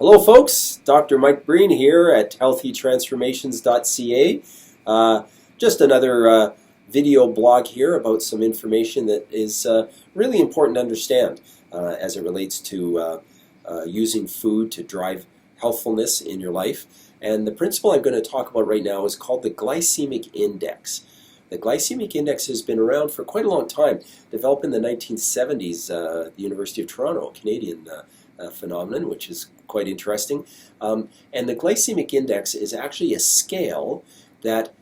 Hello folks, Dr. Mike Breen here at healthytransformations.ca. Just another video blog here about some information that is really important to understand as it relates to using food to drive healthfulness in your life. And the principle I'm going to talk about right now is called the glycemic index. The glycemic index has been around for quite a long time, developed in the 1970s at the University of Toronto, a Canadian phenomenon, which is quite interesting. And the glycemic index is actually a scale that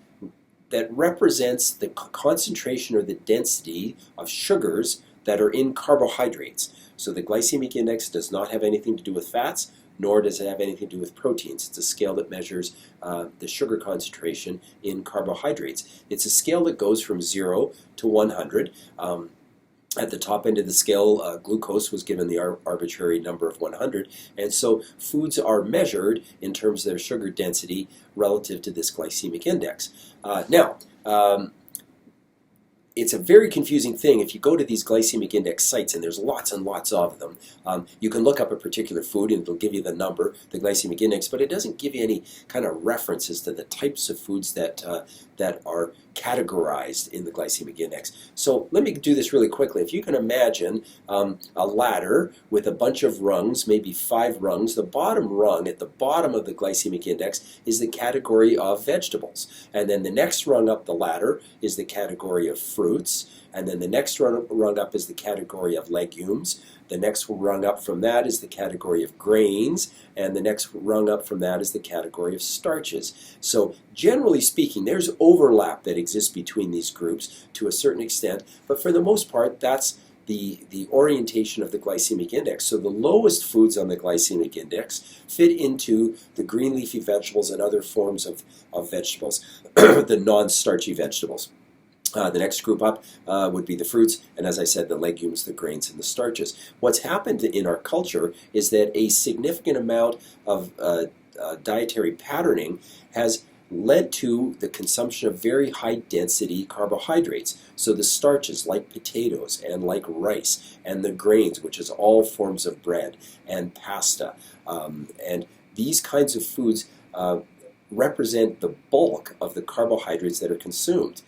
represents the concentration or the density of sugars that are in carbohydrates. So the glycemic index does not have anything to do with fats, nor does it have anything to do with proteins. It's a scale that measures the sugar concentration in carbohydrates. It's a scale that goes from 0 to 100. At the top end of the scale, glucose was given the arbitrary number of 100, and so foods are measured in terms of their sugar density relative to this glycemic index. It's a very confusing thing. If you go to these glycemic index sites, and there's lots and lots of them, you can look up a particular food and it'll give you the number, the glycemic index, but it doesn't give you any kind of references to the types of foods that are categorized in the glycemic index. So let me do this really quickly. If you can imagine a ladder with a bunch of rungs, maybe 5 rungs, the bottom rung at the bottom of the glycemic index is the category of vegetables. And then the next rung up the ladder is the category of fruits. And then the next rung up is the category of legumes. The next rung up from that is the category of grains, and the next rung up from that is the category of starches. So generally speaking, there's overlap that exists between these groups to a certain extent, but for the most part, that's the orientation of the glycemic index. So the lowest foods on the glycemic index fit into the green leafy vegetables and other forms of vegetables, the non-starchy vegetables. The next group up would be the fruits, and as I said, the legumes, the grains, and the starches. What's happened in our culture is that a significant amount of dietary patterning has led to the consumption of very high-density carbohydrates. So the starches, like potatoes and like rice, and the grains, which is all forms of bread, and pasta. And these kinds of foods represent the bulk of the carbohydrates that are consumed.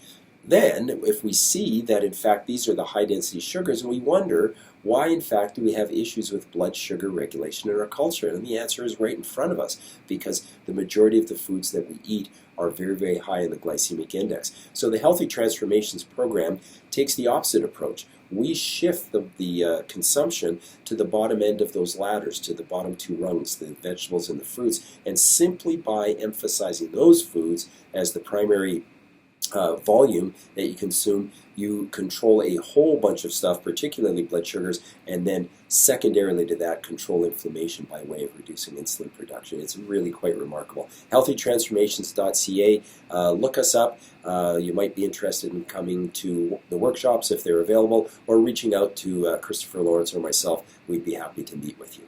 Then, if we see that in fact these are the high-density sugars, and we wonder why in fact do we have issues with blood sugar regulation in our culture? And the answer is right in front of us, because the majority of the foods that we eat are very, very high in the glycemic index. So the Healthy Transformations program takes the opposite approach. We shift the consumption to the bottom end of those ladders, to the bottom 2 rungs, the vegetables and the fruits, and simply by emphasizing those foods as the primary volume that you consume, you control a whole bunch of stuff, particularly blood sugars, and then secondarily to that, control inflammation by way of reducing insulin production. It's really quite remarkable. Healthytransformations.ca. Look us up. You might be interested in coming to the workshops if they're available, or reaching out to Christopher Lawrence or myself. We'd be happy to meet with you.